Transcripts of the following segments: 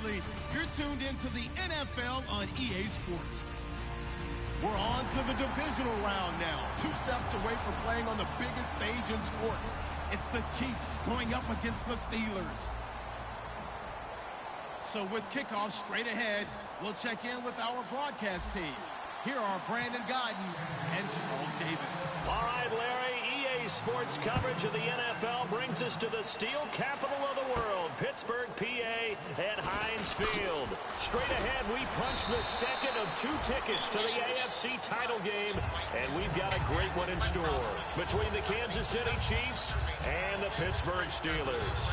Absolutely. You're tuned into the NFL on EA Sports. We're on to the divisional round now. 2 steps away from playing on the biggest stage in sports. It's the Chiefs going up against the Steelers. So with kickoff straight ahead, we'll check in with our broadcast team. Here are Brandon Godden and Charles Davis. All right, Larry, EA Sports coverage of the NFL brings us to the steel capital of the world, Pittsburgh, PA, at Heinz Field. Straight ahead, we punch the second of 2 tickets to the AFC title game, and we've got a great one in store between the Kansas City Chiefs and the Pittsburgh Steelers.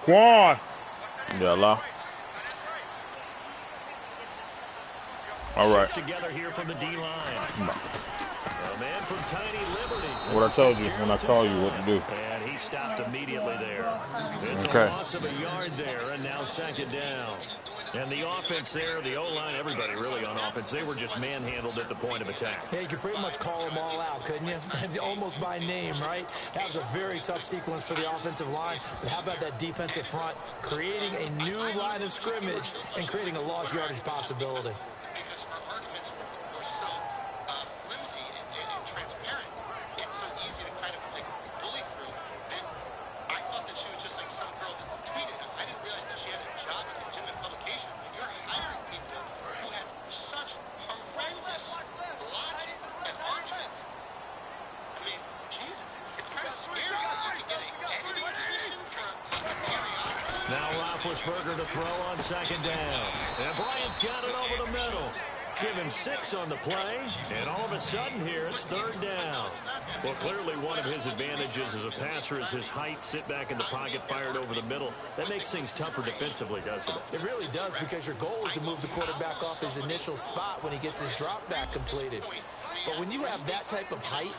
Come on. Yalla. All right. Together here from the D-line. A man from Tiny Liberty. What I told you when I called you what to do. And he stopped immediately there. It's okay. A loss of a yard there, and now second down. And the offense there, the O-line, everybody really on offense, they were just manhandled at the point of attack. Yeah, you could pretty much call them all out, couldn't you? Almost by name, right? That was a very tough sequence for the offensive line. But how about that defensive front creating a new line of scrimmage and creating a lost yardage possibility? Because her arguments were so flimsy and transparent. It's so easy to kind of like bully through. And I thought that she was just like some girl that tweeted. I didn't realize that she had a job at a legitimate publication. You're hiring people who have such horrendous logic and arguments. I mean, Jesus, it's kind of scary that you can get a editing position for a periodical. Now Roethlisberger to throw on second down. And Bryant's got it over the middle. Give him 6 on the play, and all of a sudden here it's third down. Well, clearly one of his advantages as a passer is his height, sit back in the pocket, fired over the middle. That makes things tougher defensively, doesn't it? It really does, because your goal is to move the quarterback off his initial spot when he gets his drop back completed. But when you have that type of height,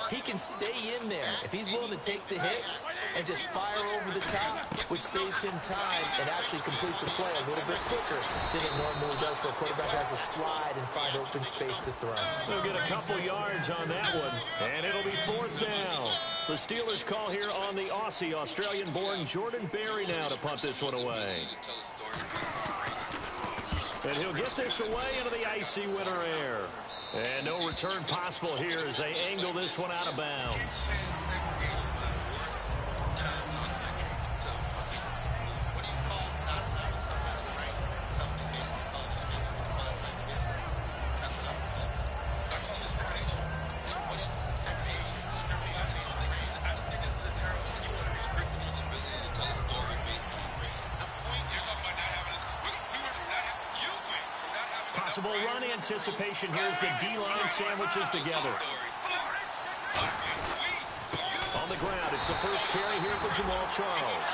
he can stay in there if he's willing to take the hits and just fire over the top, which saves him time and actually completes a play a little bit quicker than it normally does for a quarterback who has to slide and find open space to throw. We'll get a couple yards on that one, and it'll be fourth down. The Steelers call here on the Aussie, Australian-born Jordan Berry now to punt this one away. And he'll get this away into the icy winter air. And no return possible here as they angle this one out of bounds. Possible run anticipation here as the D-line sandwiches together. On the ground, it's the first carry here for Jamal Charles.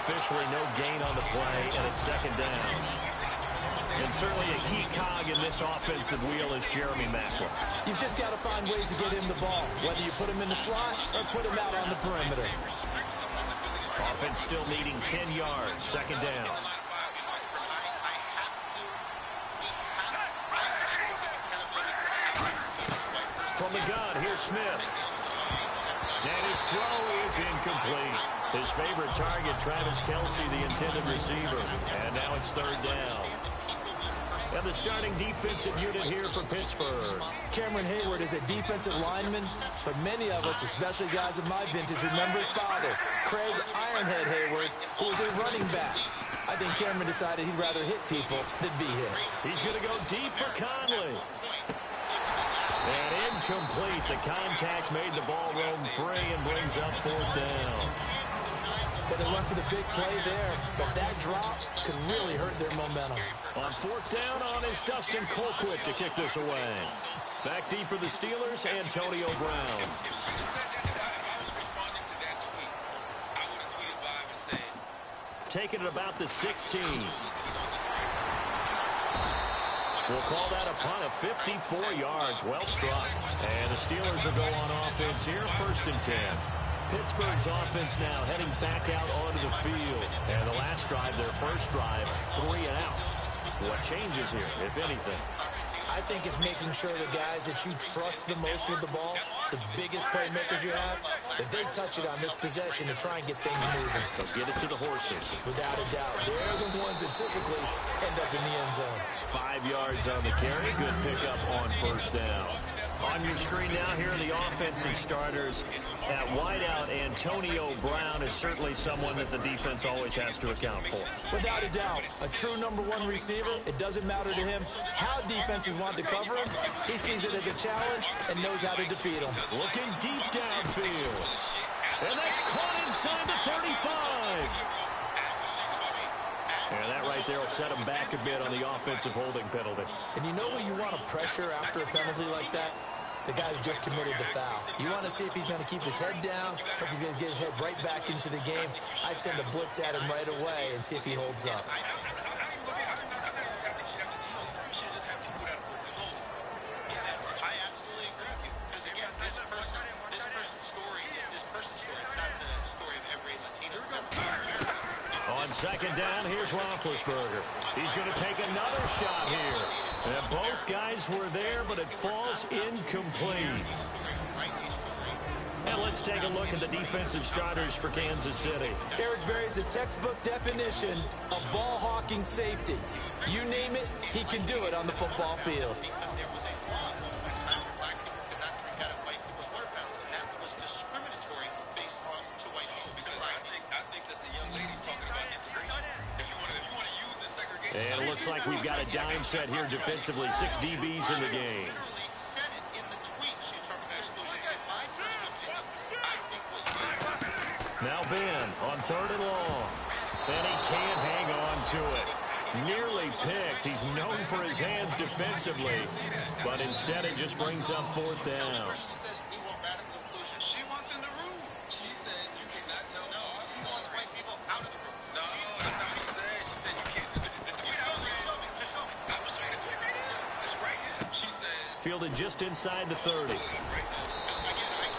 Officially no gain on the play, and it's second down. And certainly a key cog in this offensive wheel is Jeremy Maclin. You've just got to find ways to get him the ball, whether you put him in the slot or put him out on the perimeter. Offense still needing 10 yards, second down. From the gun, here's Smith. And his throw is incomplete. His favorite target, Travis Kelce, the intended receiver. And now it's third down. And the starting defensive unit here for Pittsburgh. Cameron Hayward is a defensive lineman, but many of us, especially guys of my vintage, remember his father, Craig Ironhead Hayward, who was a running back. I think Cameron decided he'd rather hit people than be hit. He's going to go deep for Conley. And incomplete. The contact made the ball roam free and brings up fourth down. Well, they went for the big play there, but that drop could really hurt their momentum. On fourth down on is Dustin Colquitt to kick this away. Back deep for the Steelers, Antonio Brown. Taking it about the 16. We'll call that a punt of 54 yards. Well struck. And the Steelers will go on offense here, first and 10. Pittsburgh's offense now heading back out onto the field. And the last drive, their first drive, 3 and out. What changes here, if anything? I think it's making sure the guys that you trust the most with the ball, the biggest playmakers you have, that they touch it on this possession to try and get things moving. So get it to the horses. Without a doubt. They're the ones that typically end up in the end zone. 5 yards on the carry. Good pickup on first down. On your screen now, here are the offensive starters. At wideout, Antonio Brown is certainly someone that the defense always has to account for. Without a doubt, a true #1 receiver. It doesn't matter to him how defenses want to cover him. He sees it as a challenge and knows how to defeat them. Looking deep downfield. And that's caught inside the 35. And that right there will set him back a bit on the offensive holding penalty. And you know who you want to pressure after a penalty like that? The guy who just committed the foul. You want to see if he's going to keep his head down or if he's going to get his head right back into the game. I'd send a blitz at him right away and see if he holds up. I absolutely agree with you. Because again, this person's story is this person's story. It's not the story of every Latino. On second down, here's Roethlisberger. He's going to take another shot here. And both guys were there, but it falls incomplete. And let's take a look at the defensive starters for Kansas City. Eric Berry's the textbook definition of ball-hawking safety. You name it, he can do it on the football field. Because there was a law at a time where black people could not drink out of white people's water fountains, and that was discriminatory based on to white people. Because I think that the young lady's talking about integration. If you want to use the segregation. And it looks like we've got a dime set here defensively. 6 DBs in the game. literally said it in the tweet. She's talking about exclusion. In my personal opinion, I think what you Now Ben on 3rd and long. And he can't hang on to it. Nearly picked. He's known for his hands defensively. But instead it just brings up 4th down. She says we want radical inclusion. She wants in the room. She says you cannot tell me. No, she wants white people out of the room. No, that's not what she said. She said you can't. The tweet I read. Just show me. I was showing the tweet right here. It's right here. She says. Fielded just inside the 30.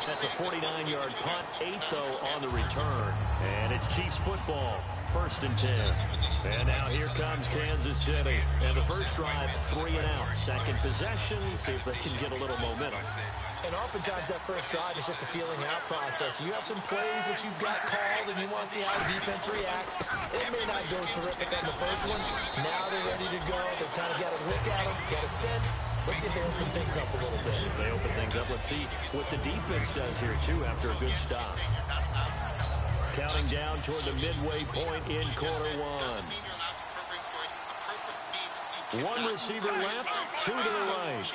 That's a 49-yard punt. 8, though, on the return. And it's Chiefs football. 1st and 10. And now here comes Kansas City. And the first drive, 3 and out. Second possession. See if they can get a little momentum. And oftentimes that first drive is just a feeling out process. You have some plays that you've got called and you want to see how the defense reacts. It may not go terrific on the first one. Now they're ready to go. They've kind of got a look at them, got a sense. Let's see if they open things up a little bit. If they open things up, let's see what the defense does here, too, after a good stop. Counting down toward the midway point in quarter 1. 1 receiver left, 2 to the right.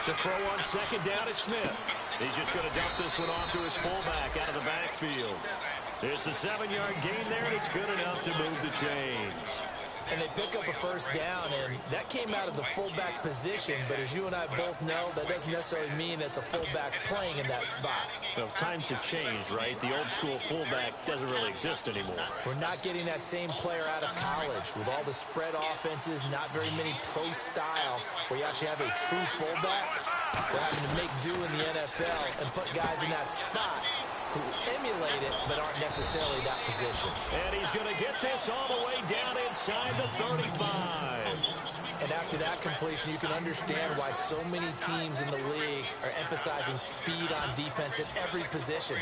To throw on second down is Smith. He's just going to dump this one off to his fullback out of the backfield. It's a 7-yard gain there, and it's good enough to move the chains. And they pick up a first down, and that came out of the fullback position. But as you and I both know, that doesn't necessarily mean that's a fullback playing in that spot. So times have changed, right? The old school fullback doesn't really exist anymore. We're not getting that same player out of college with all the spread offenses, not very many pro style, where you actually have a true fullback. We're having to make do in the NFL and put guys in that spot who emulate it but aren't necessarily that position. And he's going to get this all the way down inside the 35. And after that completion, you can understand why so many teams in the league are emphasizing speed on defense at every position.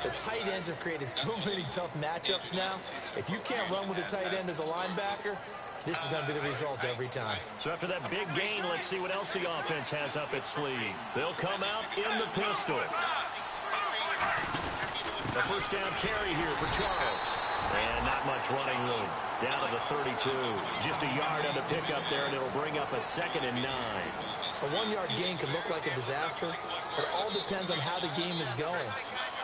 The tight ends have created so many tough matchups now. If you can't run with a tight end as a linebacker, this is going to be the result every time. So after that big gain, let's see what else the offense has up its sleeve. They'll come out in the pistol. The first down carry here for Charles. And not much running room. Down to the 32. Just a yard on the pickup there, and it'll bring up a 2nd and 9. A 1-yard gain can look like a disaster, but it all depends on how the game is going.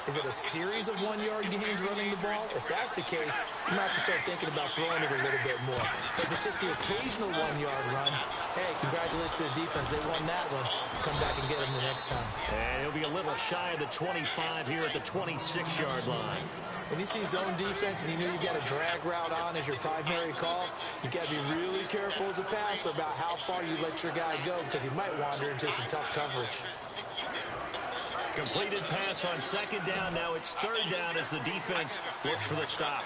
Is it a series of 1-yard gains running the ball? If that's the case, you might have to start thinking about throwing it a little bit more. If it's just the occasional 1-yard run, hey, congratulations to the defense. They won that one. Come back and get them the next time. And he'll be a little shy of the 25 here at the 26-yard line. When you see zone defense and you know you've got a drag route on as your primary call, you got to be really careful as a passer about how far you let your guy go because he might wander into some tough coverage. Completed pass on second down. Now it's third down as the defense looks for the stop.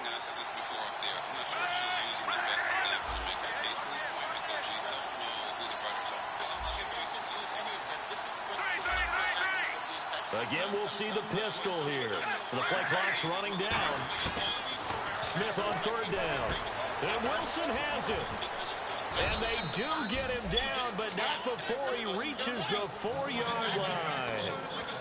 Again, we'll see the pistol here. The play clock's running down. Smith on third down. And Wilson has it. And they do get him down, but not before he reaches the 4-yard line.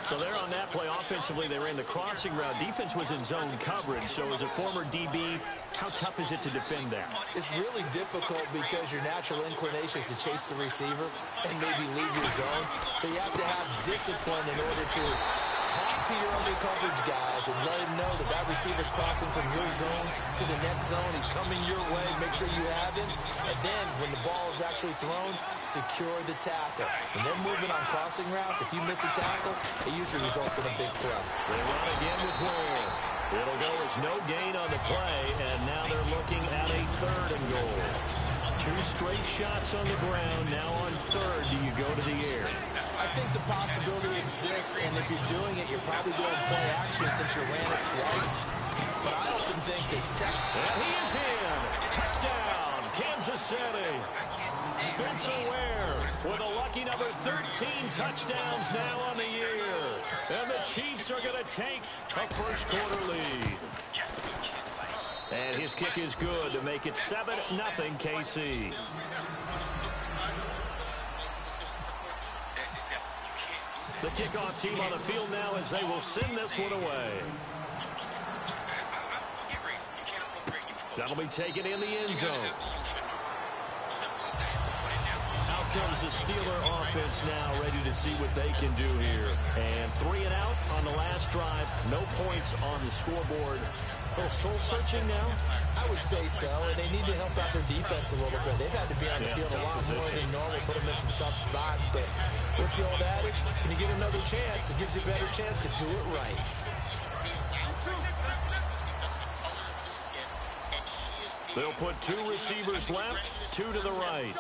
So they're on that play. Offensively, they ran the crossing route. Defense was in zone coverage. So as a former DB, how tough is it to defend that? It's really difficult because your natural inclination is to chase the receiver and maybe leave your zone. So you have to have discipline in order to talk to your under coverage guys and let him know that that receiver's crossing from your zone to the next zone. He's coming your way. Make sure you have him. And then when the ball is actually thrown, secure the tackle. And then moving on crossing routes, if you miss a tackle, it usually results in a big throw. They run again with Ware. It'll go as no gain on the play, and now they're looking at a 3rd and goal. 2 straight shots on the ground. Now on 3rd, do you go to the air? I think the possibility exists, and if you're doing it, you're probably going to play action since you ran it twice. But I often think the second... And he is in. Touchdown, Kansas City. Spencer Ware with a lucky number 13 touchdowns now on the year. And the Chiefs are going to take a first-quarter lead. And his kick is good to make it 7-0 KC. The kickoff team on the field now as they will send this one away. That'll be taken in the end zone. Out comes the Steeler offense now, ready to see what they can do here. And 3 and out on the last drive. No points on the scoreboard. A little soul-searching now? I would say so, and they need to help out their defense a little bit. They've had to be on the field a lot more than normal, put them in some tough spots. But what's the old adage? When you get another chance, it gives you a better chance to do it right. They'll put 2 receivers left, 2 to the right.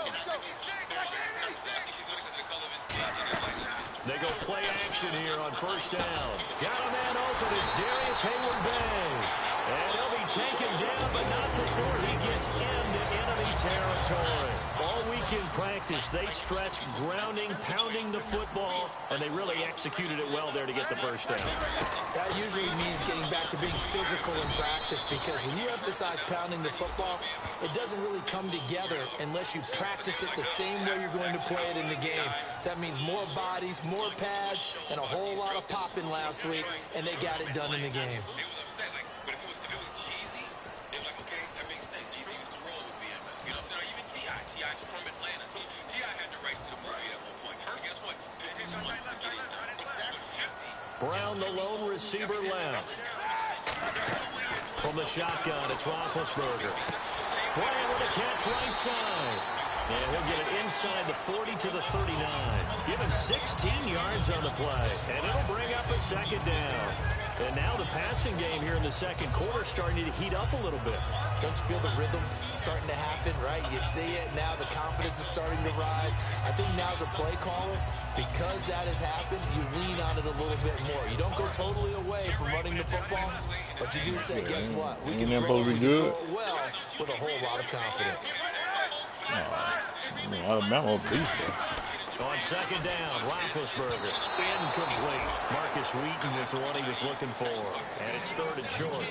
They go play action here on first down. Got a man open. It's Darius Hayward-Bay. And he'll be taken down, but not before he gets into enemy territory. All week in practice, they stressed grounding, pounding the football, and they really executed it well there to get the first down. That usually means getting back to being physical in practice, because when you emphasize pounding the football, it doesn't really come together unless you practice it the same way you're going to play it in the game. That means more bodies, more pads, and a whole lot of popping last week, and they got it done in the game. Brown, the lone receiver, left. From the shotgun, it's Roethlisberger. Brown with a catch right side. And he'll get it inside the 40 to the 39. Give him 16 yards on the play. And it'll bring up a second down. And now the passing game here in the second quarter starting to heat up a little bit. Don't you feel the rhythm starting to happen, right? You see it now. The confidence is starting to rise. I think now as a play caller, because that has happened, you lean on it a little bit more. You don't go totally away from running the football, but you do say, guess what? We can throw it well with a whole lot of confidence. Alabama beast. On second down, Roethlisberger, incomplete. Marcus Wheaton is the one he was looking for, and it's 3rd and short.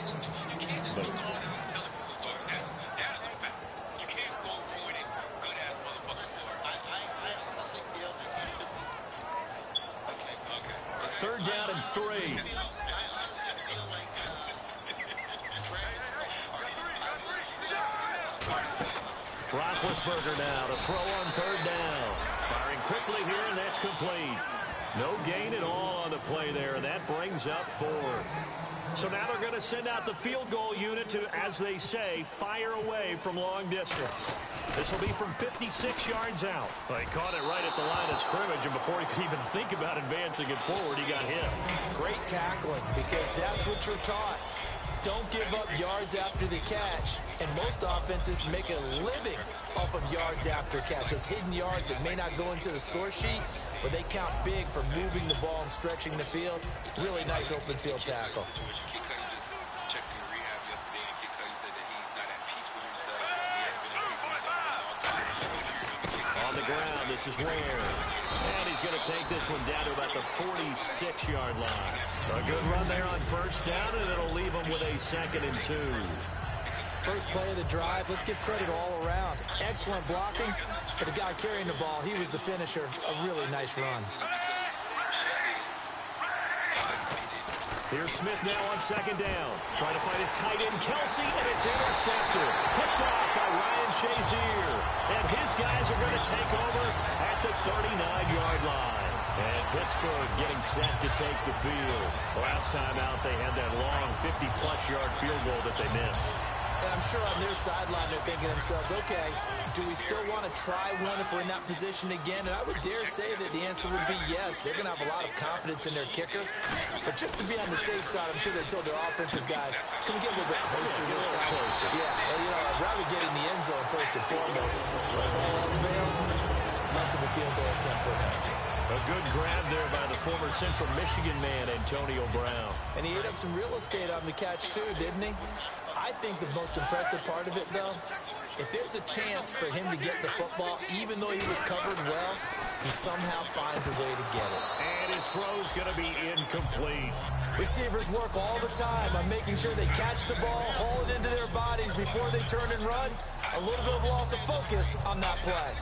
Third down and 3. Roethlisberger now to throw on 3rd down. Firing quickly here, and that's complete. No gain at all on the play there, and that brings up 4. So now they're going to send out the field goal unit to, as they say, fire away from long distance. This will be from 56 yards out. Well, he caught it right at the line of scrimmage, and before he could even think about advancing it forward, he got hit. Great tackling, because that's what you're taught. Don't give up yards after the catch. And most offenses make a living off of yards after catch. Those hidden yards that may not go into the score sheet, but they count big for moving the ball and stretching the field. Really nice open field tackle. On the ground, this is Ware. And he's going to take this one down to about the 46-yard line. A good run there on first down, and it'll leave him with a 2nd and 2. First play of the drive, let's give credit all around. Excellent blocking, but the guy carrying the ball, he was the finisher. A really nice run. Here's Smith now on 2nd down. Trying to find his tight end, Kelsey, and it's intercepted. Picked off by Ryan Shazier. And his guys are going to take over at the 39-yard line. And Pittsburgh getting set to take the field. Last time out, they had that long 50-plus yard field goal that they missed. And I'm sure on their sideline they're thinking to themselves, okay, do we still want to try one if we're in that position again? And I would dare say that the answer would be yes. They're going to have a lot of confidence in their kicker. But just to be on the safe side, I'm sure they told their offensive guys, can we get a little bit closer this time? Yeah, well, you know, I'd rather get in the end zone first and foremost. But if all else fails, less of a field goal attempt for him. A good grab there by the former Central Michigan man, Antonio Brown. And he ate up some real estate on the catch, too, didn't he? I think the most impressive part of it, though, if there's a chance for him to get the football, even though he was covered well, he somehow finds a way to get it. And his throw's going to be incomplete. Receivers work all the time on making sure they catch the ball, haul it into their bodies before they turn and run. A little bit of loss of focus on that play.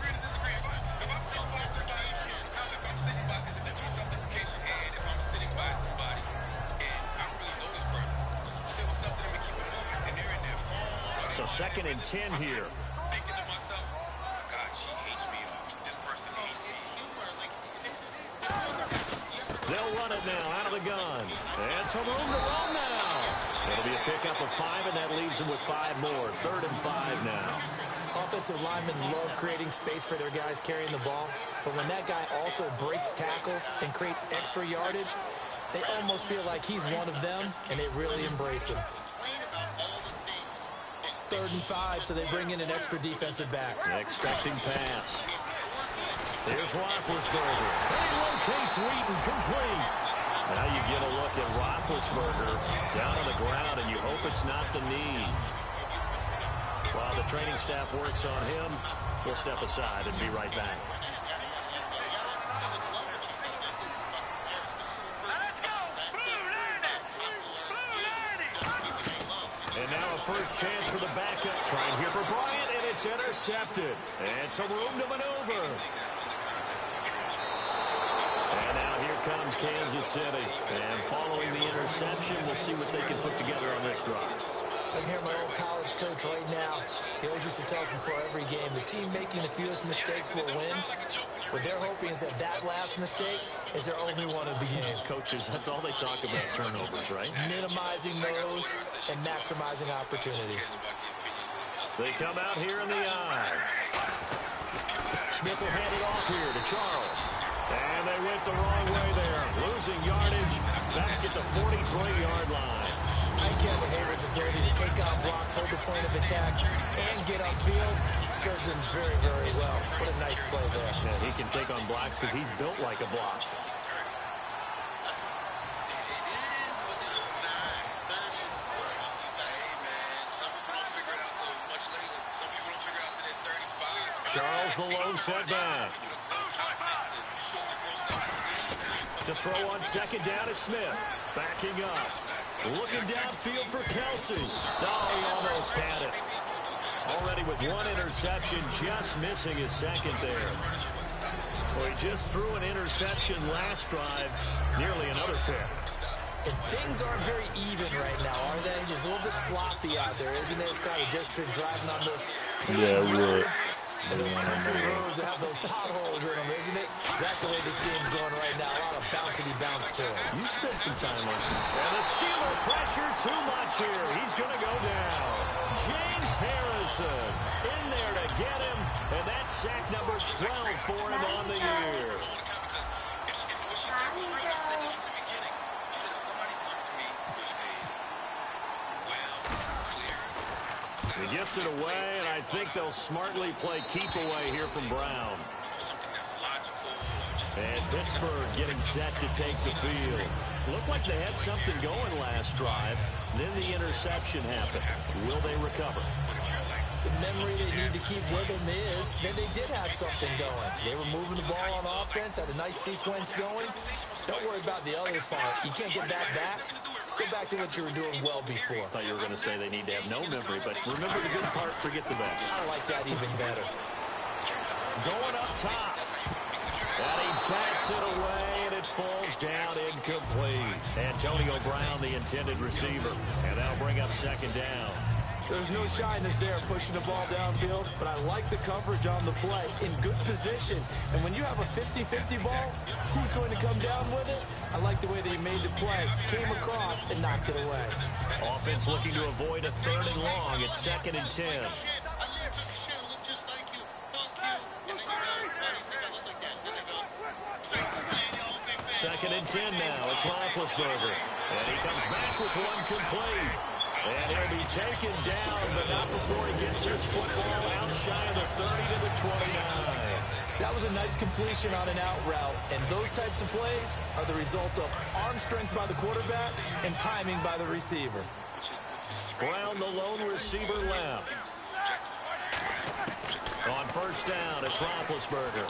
So 2nd and 10 here. They'll run it now out of the gun. And some room to run now. It'll be a pickup of 5, and that leaves them with 5 more. 3rd and 5 now. Offensive linemen love creating space for their guys carrying the ball. But when that guy also breaks tackles and creates extra yardage, they almost feel like he's one of them, and they really embrace him. 3rd and 5, so they bring in an extra defensive back. Expecting pass. Here's Roethlisberger. And he locates Wheaton, complete. Now you get a look at Roethlisberger down on the ground, and you hope it's not the knee. While the training staff works on him, we'll step aside and be right back. And now a first chance for the backup. Trying here for Bryant, and it's intercepted. And some room to maneuver. And now here comes Kansas City. And following the interception, we'll see what they can put together on this drive. I can hear my old college coach right now. He always used to tell us before every game, the team making the fewest mistakes will win. What they're hoping is that that last mistake is their only one of the game. Coaches, that's all they talk about, turnovers, right? Minimizing those and maximizing opportunities. They come out here in the eye. Smith will hand it off here to Charles. And they went the wrong way there. Losing yardage back at the 43-yard line. I think Kevin Hayward's ability to take on blocks, hold the point of attack, and get upfield serves him very, very well. What a nice play there. Yeah, he can take on blocks because he's built like a block. Charles the low setback. To throw on 2nd down is Smith. Backing up. Looking downfield for Kelsey. Oh, he almost had it. Already with 1 interception, just missing his 2nd there. Well, he just threw an interception last drive. Nearly another pick. And things aren't very even right now, are they? It's a little bit sloppy out there, isn't it? It's kind of just been driving on those roads. And those country roads that have those potholes in them, isn't it? That's the way this game's going right now. A lot of bouncy bounce to it. You spent some time on some. And the Steeler pressure too much here. He's going to go down. James Harrison in there to get him. And that's sack number 12 for him on the year. He gets it away, and I think they'll smartly play keep away here from Brown. And Pittsburgh getting set to take the field. Looked like they had something going last drive. Then the interception happened. Will they recover? The memory they need to keep with them is that they did have something going. They were moving the ball on offense, had a nice sequence going. Don't worry about the other part. You can't get that back. Let's go back to what you were doing well before. I thought you were going to say they need to have no memory, but remember the good part, forget the bad. I like that even better. Going up top. And he backs it away, and it falls down incomplete. Antonio Brown, the intended receiver. And that'll bring up second down. There's no shyness there pushing the ball downfield, but I like the coverage on the play in good position. And when you have a 50-50 ball, who's going to come down with it? I like the way that he made the play, came across, and knocked it away. Offense looking to avoid a 3rd and long. It's 2nd and 10. Second and 10 now. It's Roethlisberger. And he comes back with one complete. And he'll be taken down, but not before he gets his football out shy of the 30 to the 29. That was a nice completion on an out route, and those types of plays are the result of arm strength by the quarterback and timing by the receiver. Brown, the lone receiver, left. On first down, it's Roethlisberger.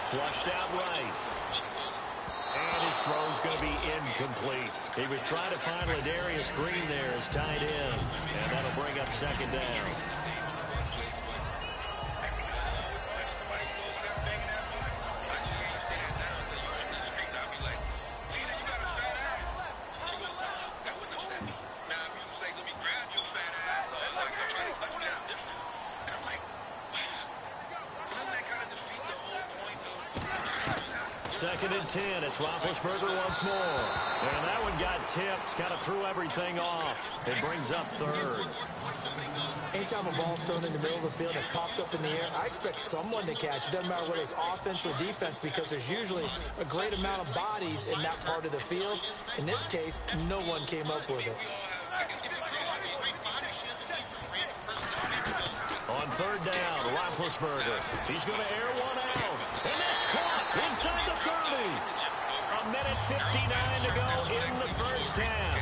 Flushed out right. And his throw's going to be incomplete. He was trying to find Ladarius Green there as tight end. And that'll bring up second down. Second and 10. It's Roethlisberger once more. And that one got tipped. Kind of threw everything off. It brings up 3rd. Anytime a ball's thrown in the middle of the field that's popped up in the air, I expect someone to catch. It doesn't matter whether it's offense or defense, because there's usually a great amount of bodies in that part of the field. In this case, no one came up with it. On 3rd down, Roethlisberger. He's going to air one out. And that's caught inside the 30. A minute 59 to go in the first half.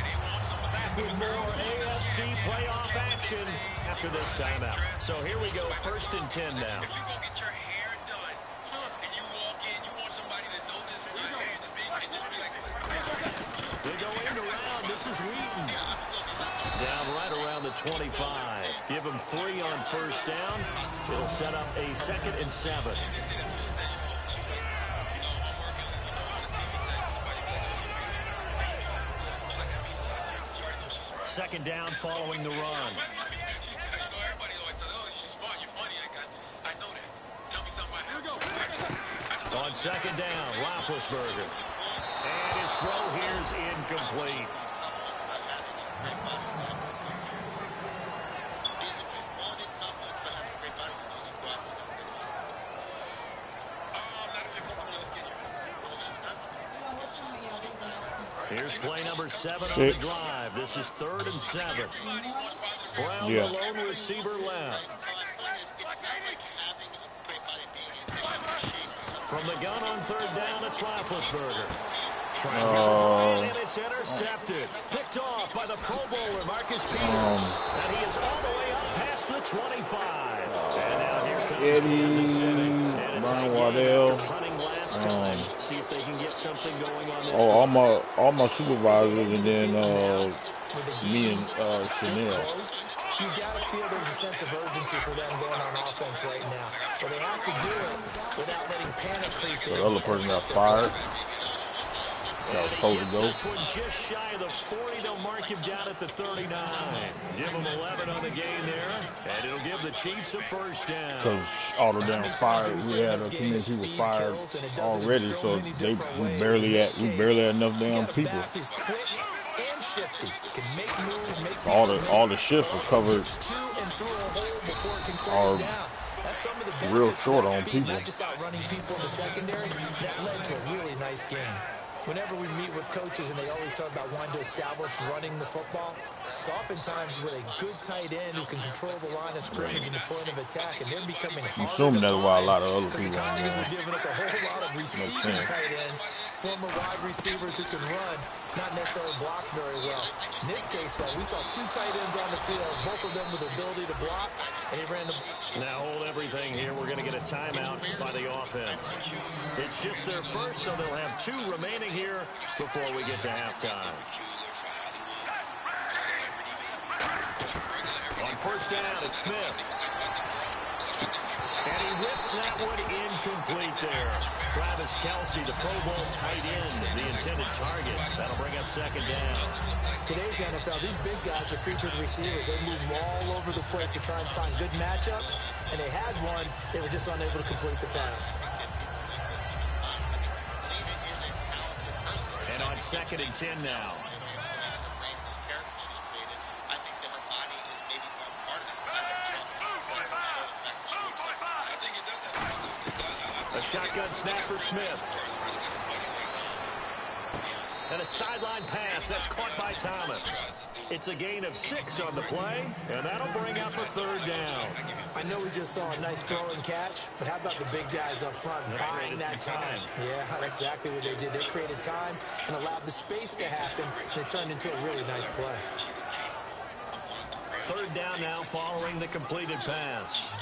Back with more AFC playoff action after this timeout. So here we go, 1st and 10 now. If you go get your hair done, and you walk in, you want somebody to notice your hair just being, and just be like, They go in the round. This is Wheaton. Down right around the 25. Give him 3 on first down. It'll set up a 2nd and 7. Second down following the run. On second down, Roethlisberger. And his throw here is incomplete. Here's play number 7 on the drive. This is 3rd and 7. Brown, the lone receiver, left. From the gun on 3rd down, it's Roethlisberger. And it's intercepted. Picked off by the Pro Bowler, Marcus Peters. And he is all the way up past the 25. And now here comes Kansas City. And it's Waddell. See if they can get something going on this. All my supervisors, and then me and Chanel. You got to feel there's a sense of urgency for them going on offense right now. But they have to do it without letting panic creep in. The other person got fired. That was supposed to go. This one just shy of the 40. They'll mark him down at the 39. Give him 11 on the game there, and it'll give the Chiefs a first down. Because all the damn fired, we had too many people fired already, so we barely had enough damn people. All the shifts are covered. Are real short on people. Not just outrunning people in the secondary. That led to a really nice game. Whenever we meet with coaches and they always talk about wanting to establish running the football, it's oftentimes with a good tight end who can control the line of scrimmage and the point of attack, and they're becoming harder. I'm assuming that's why a lot of other people are giving us a whole lot of receiving tight ends, former wide receivers who can run, not necessarily block very well. In this case, though, we saw two tight ends on the field, both of them with the ability to block, and he ran the... Now hold everything here. We're going to get a timeout by the offense. It's just their first, so they'll have two remaining here before we get to halftime. On first down, it's Smith. And he whips that one incomplete there. Travis Kelce, the Pro Bowl tight end, the intended target. That'll bring up second down. Today's NFL, these big guys are featured receivers. They move all over the place to try and find good matchups, and they had one. They were just unable to complete the pass. And on second and 10 now. A shotgun snap for Smith. And a sideline pass that's caught by Thomas. It's a gain of 6 on the play, and that'll bring up a third down. I know we just saw a nice throw and catch, but how about the big guys up front buying that time? Yeah, that's exactly what they did. They created time and allowed the space to happen, and it turned into a really nice play. Third down now following the completed pass.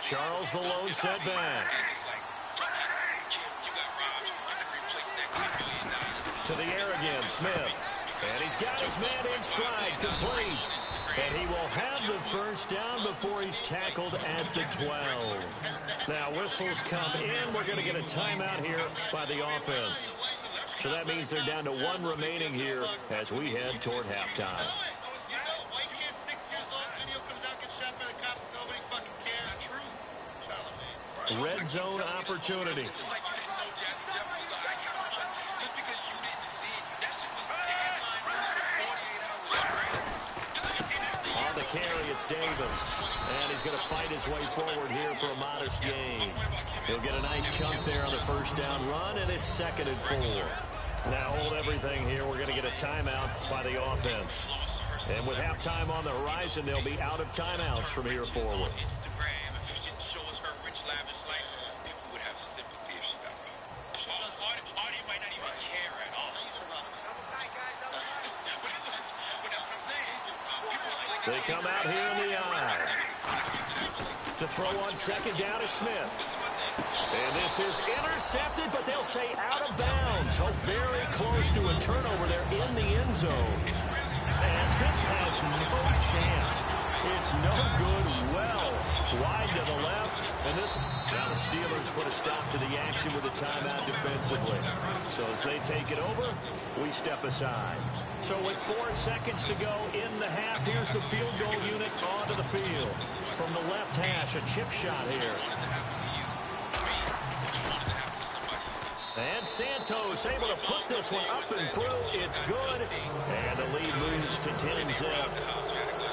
Charles the lone setback. To the air again, Smith. And he's got his man in stride, complete. And he will have the first down before he's tackled at the 12. Now whistles come in. We're going to get a timeout here by the offense. So that means they're down to 1 remaining here as we head toward halftime. Red zone opportunity. On the carry, it's Davis. And he's going to fight his way forward here for a modest gain. He'll get a nice chunk there on the first down run, and it's second and 4. Now hold everything here. We're going to get a timeout by the offense. And with halftime on the horizon, they'll be out of timeouts from here forward. They come out here in the eye. To throw on second down to Smith. And this is intercepted, but they'll say out of bounds. So very close to a turnover there in the end zone. And this has no chance. It's no good. Well wide to the left. And this, now the Steelers put a stop to the action with a timeout defensively. So as they take it over, we step aside. So with 4 seconds to go in the half, here's the field goal unit onto the field. From the left hash, a chip shot here. And Santos able to put this one up and through. It's good. And the lead moves to 10-zip.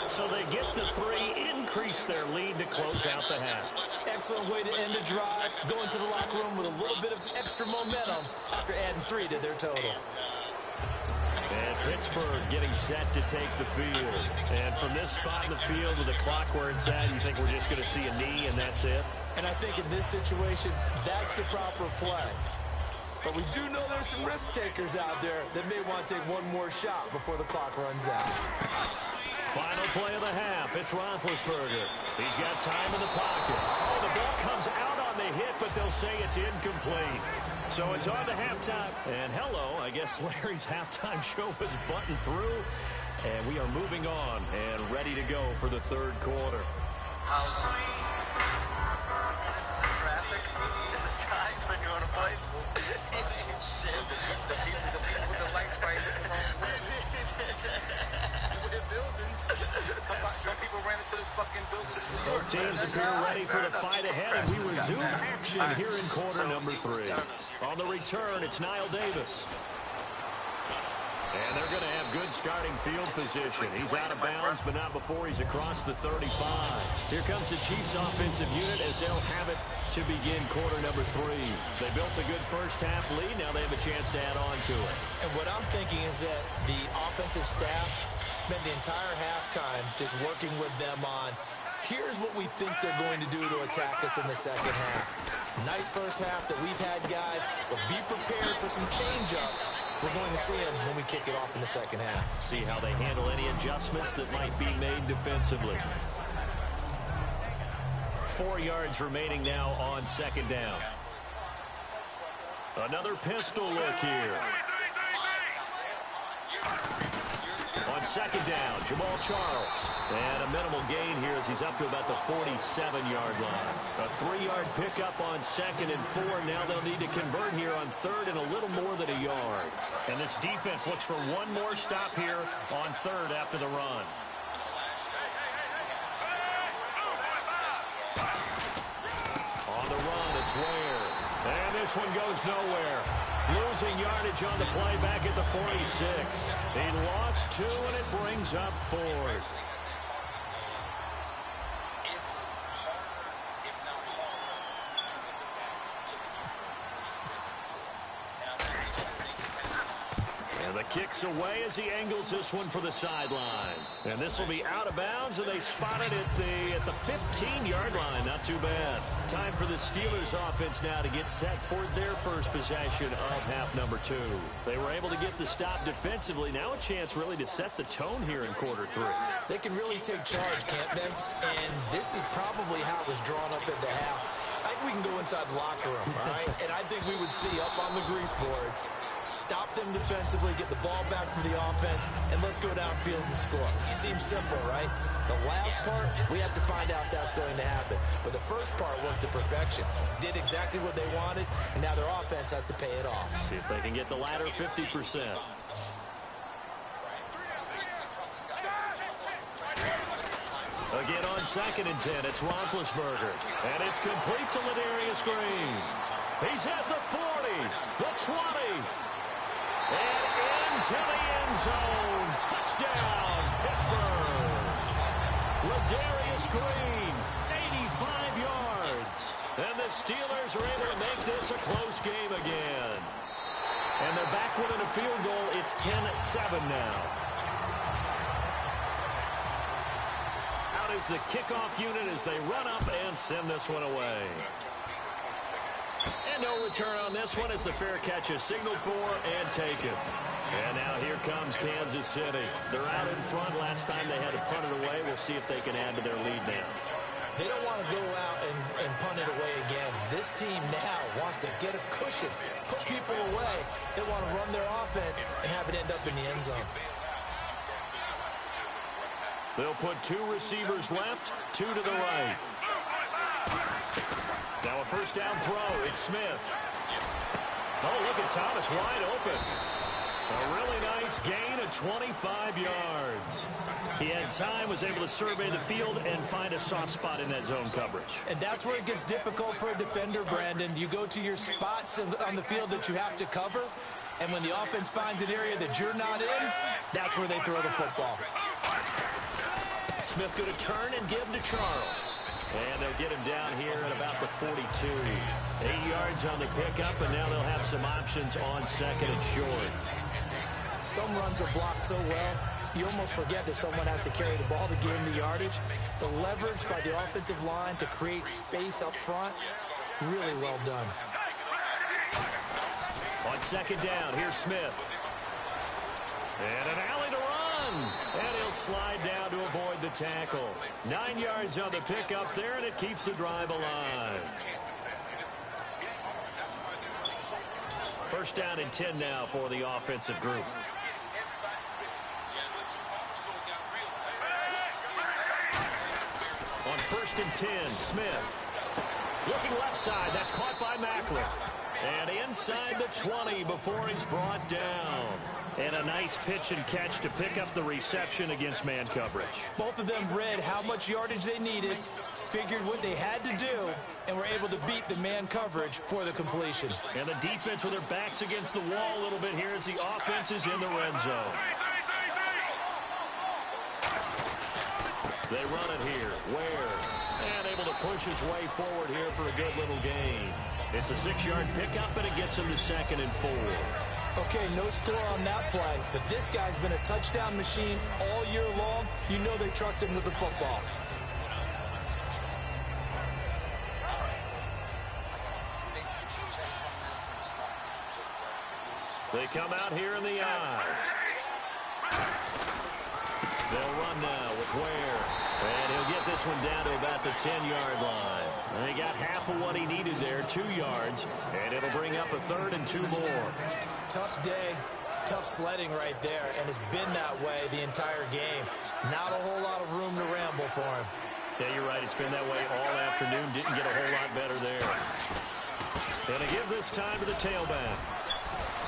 So they get the 3, increase their lead to close out the half. Excellent way to end the drive. Going to the locker room with a little bit of extra momentum after adding 3 to their total. And Pittsburgh getting set to take the field. And from this spot in the field with the clock where it's at, you think we're just going to see a knee and that's it? And I think in this situation, that's the proper play. But we do know there's some risk takers out there that may want to take one more shot before the clock runs out. Final play of the half. It's Roethlisberger. He's got time in the pocket. Oh, the ball comes out on the hit, but they'll say it's incomplete. So it's on to halftime. And hello, I guess Larry's halftime show was buttoned through. And we are moving on and ready to go for the third quarter. How's minutes of traffic in the sky when you want to play? teams appear ready for the fight ahead, and we resume action here in quarter number 3. On the return, it's Niall Davis. And they're going to have good starting field position. He's out of bounds, but not before he's across the 35. Here comes the Chiefs offensive unit as they'll have it to begin quarter number 3. They built a good first-half lead. Now they have a chance to add on to it. And what I'm thinking is that the offensive staff spent the entire halftime just working with them on, here's what we think they're going to do to attack us in the second half. Nice first half that we've had, guys, but be prepared for some change-ups. We're going to see them when we kick it off in the second half. See how they handle any adjustments that might be made defensively. 4 yards remaining now on second down. Another pistol look here. On second down, Jamal Charles. And a minimal gain here as he's up to about the 47-yard line. A 3-yard pickup on second and 4. Now they'll need to convert here on third and a little more than a yard. And this defense looks for one more stop here on third after the run. On the run, it's Ware. And this one goes nowhere. Losing yardage on the play back at the 46. He lost 2, and it brings up 4th. And the kick's away as he angles this one for the sideline. And this will be out of bounds, and they spot it at the 15-yard line. Not too bad. Time for the Steelers offense now to get set for their first possession of half number 2. They were able to get the stop defensively. Now a chance really to set the tone here in quarter 3. They can really take charge, can't they? And this is probably how it was drawn up at the half. I think we can go inside the locker room, all right? And I think we would see up on the grease boards, stop them defensively, get the ball back for the offense, and let's go downfield and score. Seems simple, right? The last part, we have to find out that's going to happen. But the first part worked to perfection. Did exactly what they wanted, and now their offense has to pay it off. See if they can get the latter 50%. Again on second and 10, it's Roethlisberger. And it's complete to Ladarius Green. He's at the 40, the 20, and into the end zone. Touchdown, Pittsburgh. Ladarius Green, 85 yards. And the Steelers are able to make this a close game again. And they're back within a field goal. It's 10-7 now. Out is the kickoff unit as they run up and send this one away. And no return on this one as the fair catch is signaled for and taken. And now here comes Kansas City. They're out in front. Last time they had to punt it away. We'll see if they can add to their lead now. They don't want to go out and punt it away again. This team now wants to get a cushion, put people away. They want to run their offense and have it end up in the end zone. They'll put 2 receivers left, 2 to the right. Now a first down throw. It's Smith. Oh, look at Thomas wide open. A really nice gain of 25 yards. He had time, was able to survey the field and find a soft spot in that zone coverage. And that's where it gets difficult for a defender, Brandon. You go to your spots on the field that you have to cover, and when the offense finds an area that you're not in, that's where they throw the football. Smith going to turn and give to Charles. And they'll get him down here at about the 42. 8 yards on the pickup, and now they'll have some options on second and short. Some runs are blocked so well, you almost forget that someone has to carry the ball to gain the yardage. The leverage by the offensive line to create space up front, really well done. On second down, here's Smith. And an alley to run. And he'll slide down to avoid the tackle. 9 yards on the pickup there, and it keeps the drive alive. First down and 10 now for the offensive group. On first and 10, Smith. Looking left side, that's caught by Macklin. And inside the 20 before he's brought down. And a nice pitch and catch to pick up the reception against man coverage. Both of them read how much yardage they needed, figured what they had to do and were able to beat the man coverage for the completion. And the defense with their backs against the wall a little bit here as the offense is in the red zone. They run it here. Ware. And able to push his way forward here for a good little gain. It's a 6-yard pickup, and it gets him to 2nd and 4. Okay, no score on that play, but this guy's been a touchdown machine all year long. You know they trust him with the football. They come out here in the eye. They'll run now with Ware. And he'll get this one down to about the 10-yard line. And he got half of what he needed there, 2 yards. And it'll bring up a 3rd and 2 more. Tough day, tough sledding right there, and it's been that way the entire game. Not a whole lot of room to ramble for him. Yeah, you're right. It's been that way all afternoon. Didn't get a whole lot better there. And to give this time to the tailback.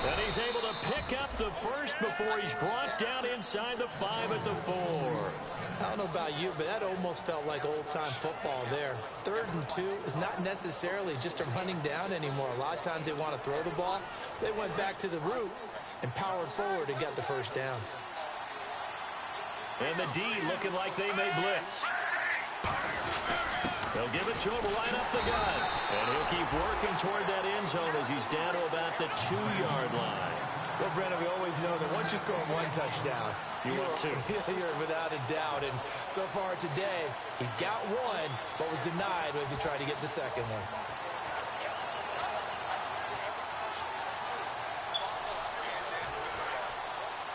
And he's able to pick up the first before he's brought down inside the 5 at the 4. I don't know about you, but that almost felt like old-time football there. 3rd and 2 is not necessarily just a running down anymore. A lot of times they want to throw the ball. They went back to the roots and powered forward and got the first down. And the D looking like they may blitz. They'll give it to him right up the gut. And he'll keep working toward that end zone as he's down to about the 2-yard line. Well, Brandon, we always know that once you score 1 touchdown, you're without a doubt. And so far today, he's got 1, but was denied as he tried to get the second one.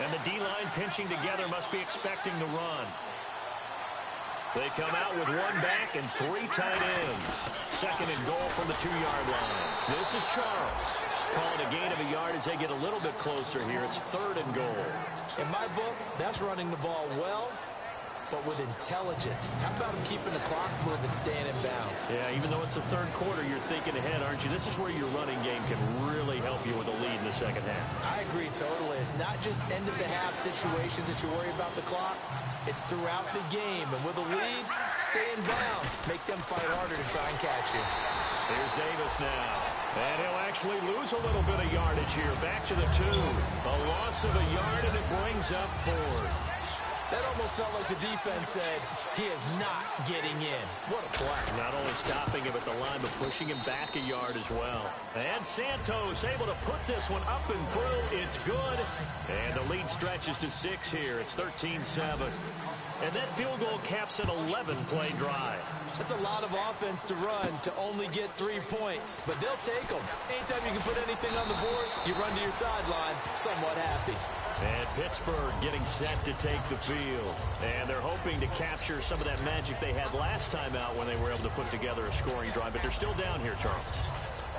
And the D-line pinching together must be expecting the run. They come out with 1 back and 3 tight ends. 2nd and goal from the 2-yard line. This is Charles. Calling a gain of a yard as they get a little bit closer here. It's 3rd and goal. In my book, that's running the ball well, but with intelligence. How about him keeping the clock moving, staying in bounds? Yeah, even though it's the 3rd quarter, you're thinking ahead, aren't you? This is where your running game can really help you with a lead in the 2nd half. I agree totally. It's not just end-of-the-half situations that you worry about the clock. It's throughout the game. And with a lead, stay in bounds. Make them fight harder to try and catch you. Here's Davis now. And he'll actually lose a little bit of yardage here. Back to the 2. A loss of a yard, and it brings up 4th. That almost felt like the defense said, he is not getting in. What a play. Not only stopping him at the line, but pushing him back a yard as well. And Santos able to put this one up and through. It's good. And the lead stretches to 6 here. It's 13-7. And that field goal caps an 11-play drive. That's a lot of offense to run to only get 3 points, but they'll take them. Anytime you can put anything on the board, you run to your sideline somewhat happy. And Pittsburgh getting set to take the field. And they're hoping to capture some of that magic they had last time out when they were able to put together a scoring drive. But they're still down here, Charles.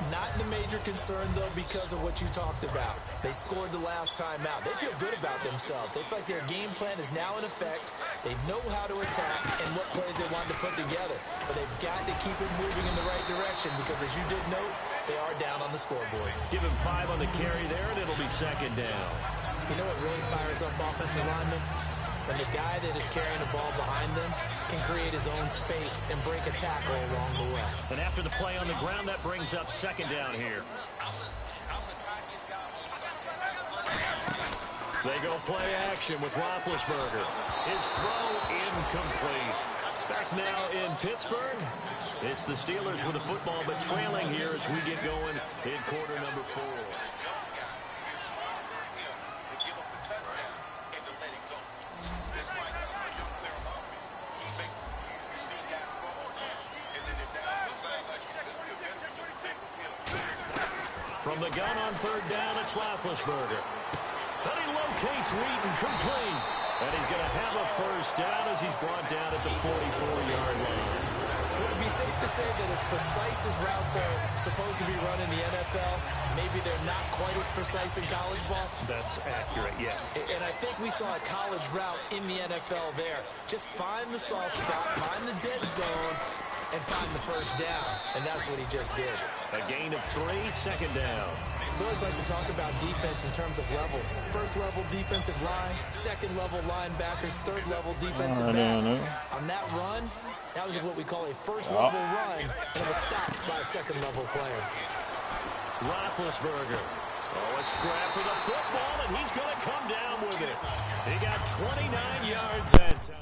Not the major concern, though, because of what you talked about. They scored the last time out. They feel good about themselves. They feel like their game plan is now in effect. They know how to attack and what plays they want to put together. But they've got to keep it moving in the right direction because, as you did note, they are down on the scoreboard. Give him 5 on the carry there, and it'll be 2nd down. You know what really fires up offensive linemen? When the guy that is carrying the ball behind them can create his own space and break a tackle along the way. And after the play on the ground, that brings up 2nd down here. They go play action with Roethlisberger. His throw incomplete. Back now in Pittsburgh. It's the Steelers with the football, but trailing here as we get going in quarter number 4. From the gun on 3rd down, it's Roethlisberger. And he locates Wheaton complete. And he's going to have a first down as he's brought down at the 44-yard line. Would it be safe to say that as precise as routes are supposed to be run in the NFL, maybe they're not quite as precise in college ball? That's accurate, yeah. And I think we saw a college route in the NFL there. Just find the soft spot, find the dead zone, and find the first down. And that's what he just did. A gain of 3, 2nd down. We always like to talk about defense in terms of levels. First level defensive line, 2nd level linebackers, 3rd level defensive backs. On that run, That was what we call a first-level run, and it was stopped by a second-level player. Roethlisberger. Oh, a scrap for the football, and he's going to come down with it. He got 29 yards that time.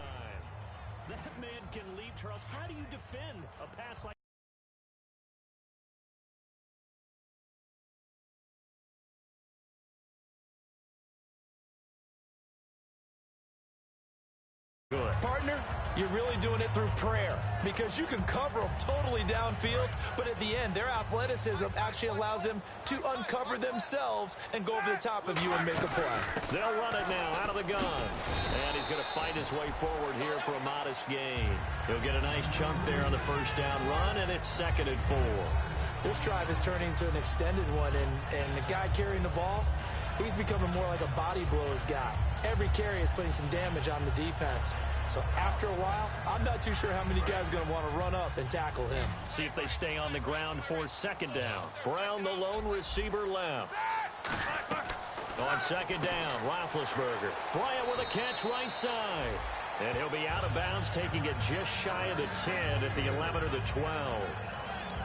That man can leave, Charles. How do you defend a pass like good? Partner, you're really doing it through prayer because you can cover them totally downfield, but at the end, their athleticism actually allows them to uncover themselves and go over the top of you and make a play. They'll run it now out of the gun. And he's going to fight his way forward here for a modest gain. He'll get a nice chunk there on the first down run, and it's 2nd and 4. This drive is turning into an extended one, and the guy carrying the ball, he's becoming more like a body blows guy. Every carry is putting some damage on the defense. So after a while, I'm not too sure how many guys are going to want to run up and tackle him. See if they stay on the ground for 2nd down. Brown, the lone receiver, left. On 2nd down, Roethlisberger. Bryant with a catch right side. And he'll be out of bounds, taking it just shy of the 10 at the 11 or the 12.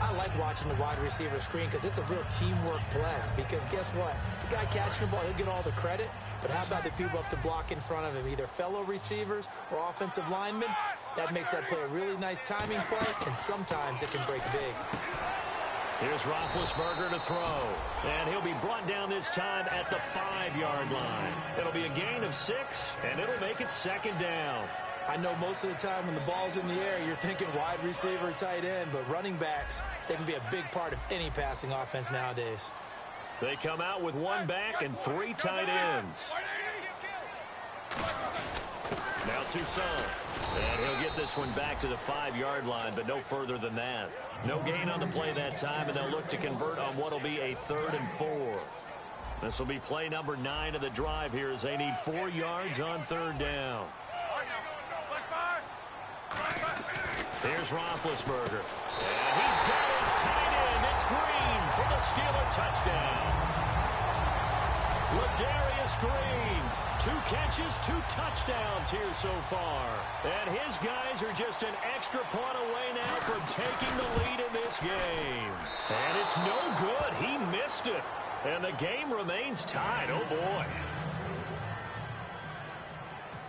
I like watching the wide receiver screen because it's a real teamwork play. Because guess what? The guy catching the ball, he'll get all the credit. But how about the people up to block in front of him, either fellow receivers or offensive linemen? That makes that play a really nice timing play, and sometimes it can break big. Here's Roethlisberger to throw. And he'll be brought down this time at the 5-yard line. It'll be a gain of 6, and it'll make it 2nd down. I know most of the time when the ball's in the air, you're thinking wide receiver, tight end, but running backs, they can be a big part of any passing offense nowadays. They come out with 1 back and 3 tight ends. Now Toussaint. And he'll get this one back to the 5-yard line, but no further than that. No gain on the play that time, and they'll look to convert on what will be a 3rd and 4. This will be play number 9 of the drive here as they need 4 yards on 3rd down. Here's Roethlisberger. And he's got his tight end. It's Green for the Steeler touchdown. Ladarius Green. 2 catches, 2 touchdowns here so far. And his guys are just an extra point away now from taking the lead in this game. And it's no good. He missed it. And the game remains tied. Oh, boy.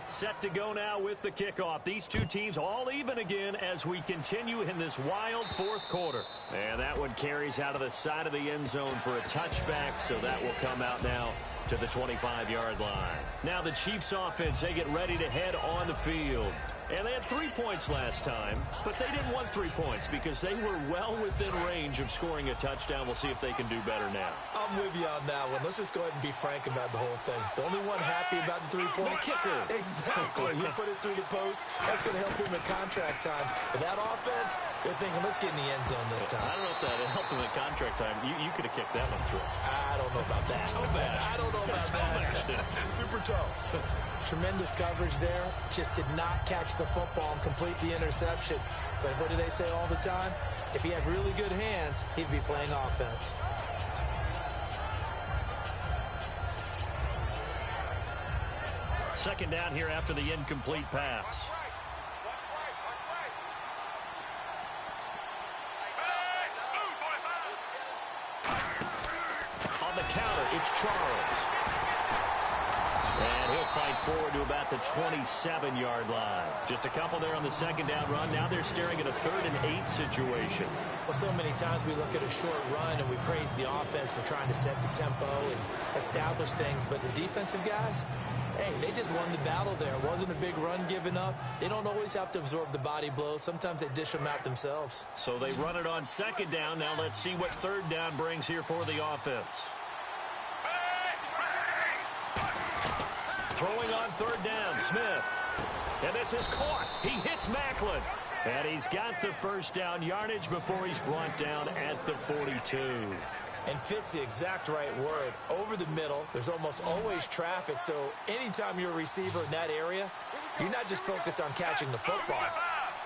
Set to go now with the kickoff. These two teams all even again as we continue in this wild 4th quarter. And that one carries out of the side of the end zone for a touchback, so that will come out now to the 25-yard line. Now the Chiefs offense, they get ready to head on the field. And they had 3 points last time, but they didn't want 3 points because they were well within range of scoring a touchdown. We'll see if they can do better now. I'm with you on that one. Let's just go ahead and be frank about the whole thing. The only one happy about the 3-point kicker. Exactly. He put it through the post. That's going to help him in contract time. But that offense, they're thinking, let's get in the end zone this time. I don't know if that helped him in contract time. You could have kicked that one through. I don't know about that. I don't know about that. Super toe. Tremendous coverage there. Just did not catch the football and complete the interception. But what do they say all the time? If he had really good hands, he'd be playing offense. Second down here after the incomplete pass. On the counter, it's Charles. And he'll fight forward to about the 27-yard line. Just a couple there on the second down run. Now they're staring at a 3rd and 8 situation. Well, so many times we look at a short run and we praise the offense for trying to set the tempo and establish things. But the defensive guys, hey, they just won the battle there. It wasn't a big run given up. They don't always have to absorb the body blows. Sometimes they dish them out themselves. So they run it on second down. Now let's see what 3rd down brings here for the offense. Throwing on 3rd down, Smith. And this is caught. He hits Macklin. And he's got the first down yardage before he's brought down at the 42. And fits the exact right word. Over the middle, there's almost always traffic. So anytime you're a receiver in that area, you're not just focused on catching the football.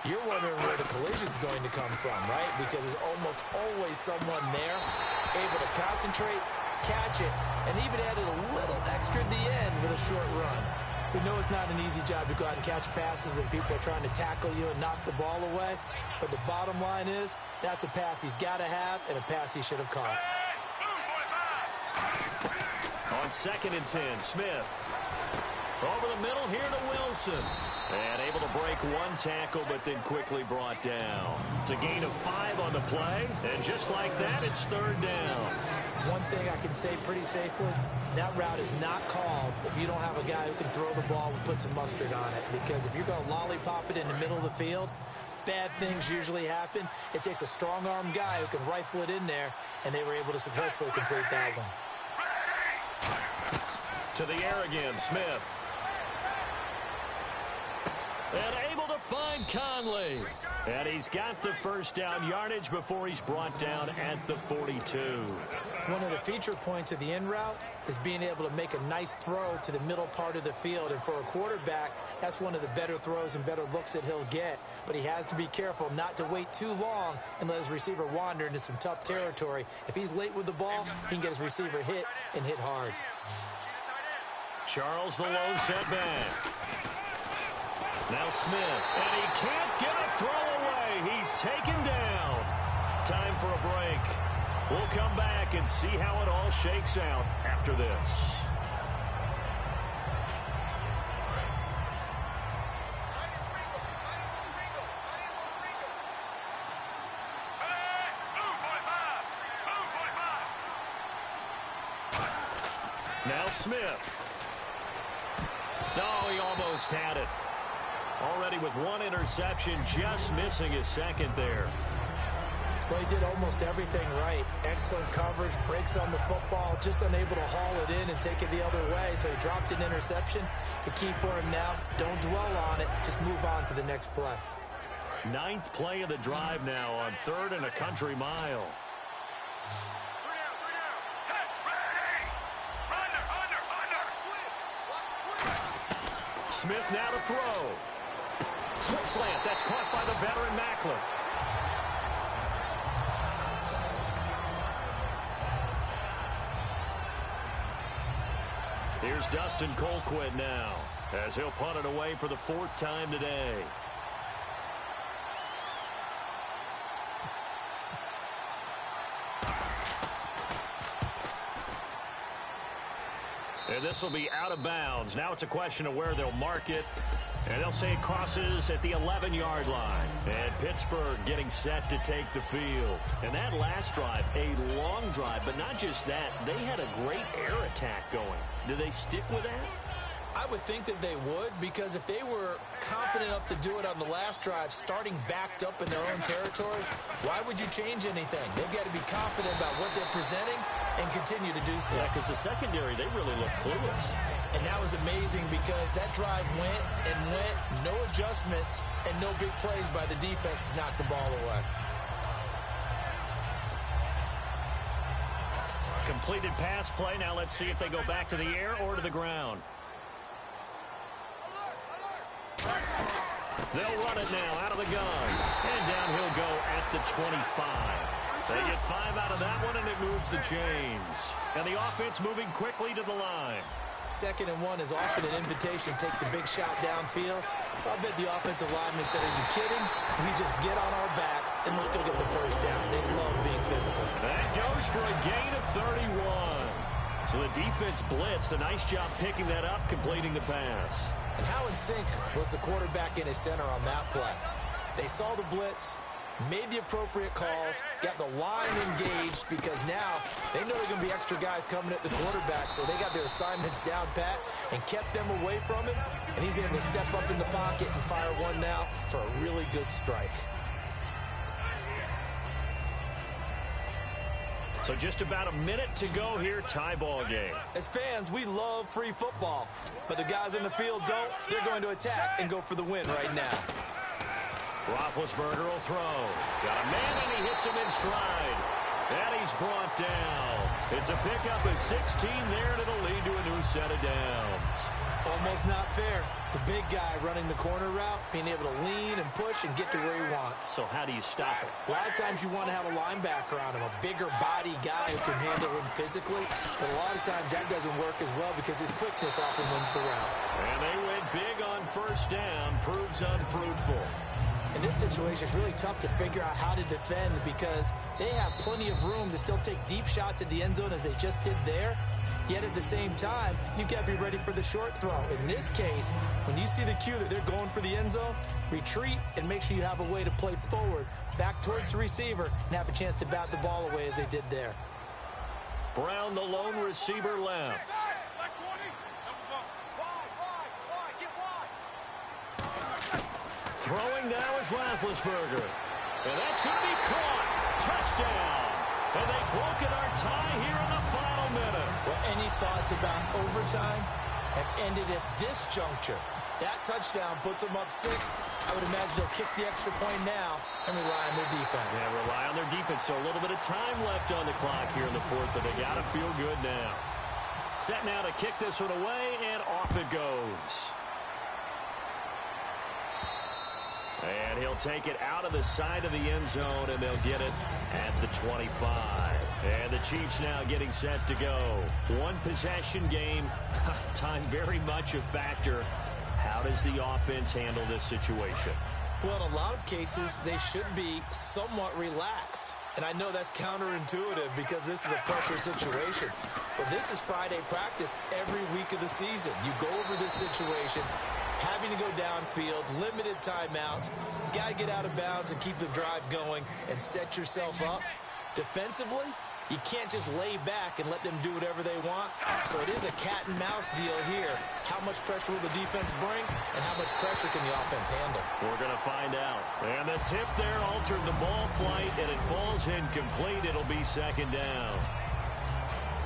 You're wondering where the collision's going to come from, right? Because there's almost always someone there able to concentrate, catch it, and even added a little extra at the end with a short run. We know it's not an easy job to go out and catch passes when people are trying to tackle you and knock the ball away. But the bottom line is, that's a pass he's got to have and a pass he should have caught. On 2nd and 10, Smith. Over the middle here to Wilson. And able to break one tackle, but then quickly brought down. It's a gain of 5 on the play. And just like that, it's 3rd down. One thing I can say pretty safely, that route is not called if you don't have a guy who can throw the ball and put some mustard on it. Because if you're going to lollipop it in the middle of the field, bad things usually happen. It takes a strong-arm guy who can rifle it in there, and they were able to successfully complete that one. To the air again, Smith. And able to find Conley. And he's got the first down yardage before he's brought down at the 42. One of the feature points of the in route is being able to make a nice throw to the middle part of the field. And for a quarterback, that's one of the better throws and better looks that he'll get. But he has to be careful not to wait too long and let his receiver wander into some tough territory. If he's late with the ball, he can get his receiver hit and hit hard. Charles the low setback. Now Smith, and he can't get a throw away. He's taken down. Time for a break. We'll come back and see how it all shakes out after this. Now Smith. No, he almost had it. Already with one interception, just missing his second there. Well, he did almost everything right. Excellent coverage, breaks on the football, just unable to haul it in and take it the other way. So he dropped an interception. The key for him now, don't dwell on it. Just move on to the next play. 9th play of the drive now on 3rd and a country mile. Smith now to throw. Quick slant. That's caught by the veteran Macklin. Here's Dustin Colquitt now, as he'll punt it away for the 4th time today. And this will be out of bounds. Now it's a question of where they'll mark it. And they'll say it crosses at the 11-yard line. And Pittsburgh getting set to take the field. And that last drive, a long drive, but not just that. They had a great air attack going. Do they stick with that? I would think that they would, because if they were confident enough to do it on the last drive, starting backed up in their own territory, why would you change anything? They've got to be confident about what they're presenting and continue to do so. Yeah, because the secondary, they really look clueless. And that was amazing because that drive went and went, no adjustments, and no big plays by the defense to knock the ball away. Completed pass play. Now let's see if they go back to the air or to the ground. They'll run it now out of the gun. And down he'll go at the 25. They get 5 out of that one, and it moves the chains. And the offense moving quickly to the line. 2nd and 1 is often an invitation to take the big shot downfield. I bet the offensive lineman said, are you kidding? We just get on our backs, and let's go get the first down. They love being physical. That goes for a gain of 31. So the defense blitzed. A nice job picking that up, completing the pass. And how in sync was the quarterback in his center on that play? They saw the blitz, made the appropriate calls, got the line engaged, because now they know there are going to be extra guys coming at the quarterback, so they got their assignments down pat and kept them away from him, and he's able to step up in the pocket and fire one now for a really good strike. So just about a minute to go here, tie ball game. As fans, we love free football, but the guys in the field don't. They're going to attack and go for the win right now. Roethlisberger will throw. Got a man, and he hits him in stride. And he's he's brought down. It's a pickup of 16 there, and it'll lead to a new set of downs. Almost not fair. The big guy running the corner route, being able to lean and push and get to where he wants. So how do you stop it? A lot of times you want to have a linebacker on him, a bigger body guy who can handle him physically. But a lot of times that doesn't work as well because his quickness often wins the route. And they went big on first down, proves unfruitful. In this situation, it's really tough to figure out how to defend because they have plenty of room to still take deep shots at the end zone as they just did there. Yet at the same time, you've got to be ready for the short throw. In this case, when you see the cue that they're going for the end zone, retreat and make sure you have a way to play forward, back towards the receiver, and have a chance to bat the ball away as they did there. Brown, the lone receiver, left. Throwing now is Roethlisberger. And that's going to be caught. Touchdown. And they've broken our tie here in the final minute. Well, any thoughts about overtime have ended at this juncture. That touchdown puts them up 6. I would imagine they'll kick the extra point now and rely on their defense. Yeah, rely on their defense. So a little bit of time left on the clock here in the fourth, but they got to feel good now. Set now to kick this one away, and off it goes. And he'll take it out of the side of the end zone, and they'll get it at the 25. And the Chiefs now getting set to go. One possession game. Time very much a factor. How does the offense handle this situation? Well, in a lot of cases, they should be somewhat relaxed. And I know that's counterintuitive because this is a pressure situation. But this is Friday practice every week of the season. You go over this situation, having to go downfield, limited timeouts, got to get out of bounds and keep the drive going and set yourself up. Defensively, you can't just lay back and let them do whatever they want. So it is a cat and mouse deal here. How much pressure will the defense bring and how much pressure can the offense handle? We're going to find out. And the tip there altered the ball flight, and it falls incomplete. It'll be second down.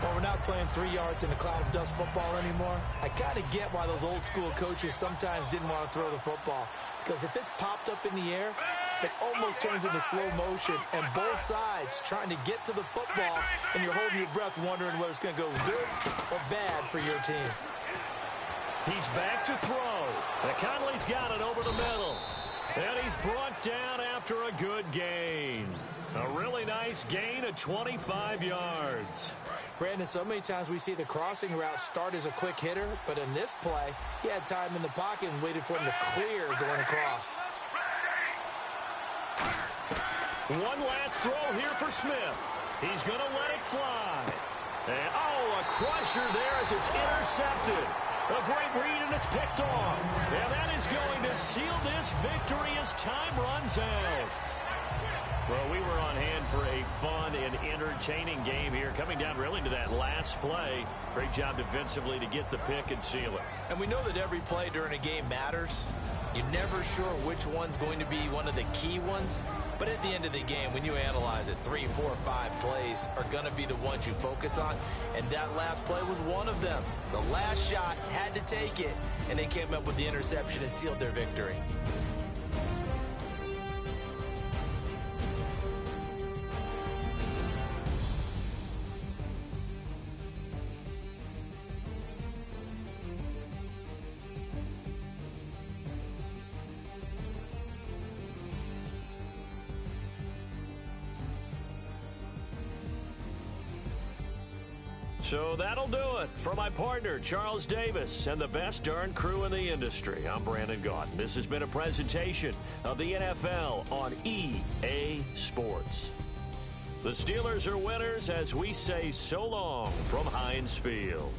Well, we're not playing 3 yards in a cloud of dust football anymore. I kind of get why those old school coaches sometimes didn't want to throw the football. Because if it's popped up in the air, it almost turns into slow motion. And both sides trying to get to the football, and you're holding your breath wondering whether it's going to go good or bad for your team. He's back to throw. And Conley's got it over the middle. And he's brought down after a good gain. A really nice gain of 25 yards. Brandon, so many times we see the crossing route start as a quick hitter, but in this play, he had time in the pocket and waited for him to clear going across. One last throw here for Smith. He's going to let it fly. And, oh, a crusher there as it's intercepted. A great read, and it's picked off. And that is going to seal this victory as time runs out. Well, we were on hand for a fun and entertaining game here, coming down really to that last play. Great job defensively to get the pick and seal it. And we know that every play during a game matters. You're never sure which one's going to be one of the key ones. But at the end of the game, when you analyze it, 3, 4, 5 plays are going to be the ones you focus on. And that last play was one of them. The last shot had to take it, and they came up with the interception and sealed their victory. So that'll do it. For my partner, Charles Davis, and the best darn crew in the industry, I'm Brandon Gaudin. This has been a presentation of the NFL on EA Sports. The Steelers are winners as we say so long from Heinz Field.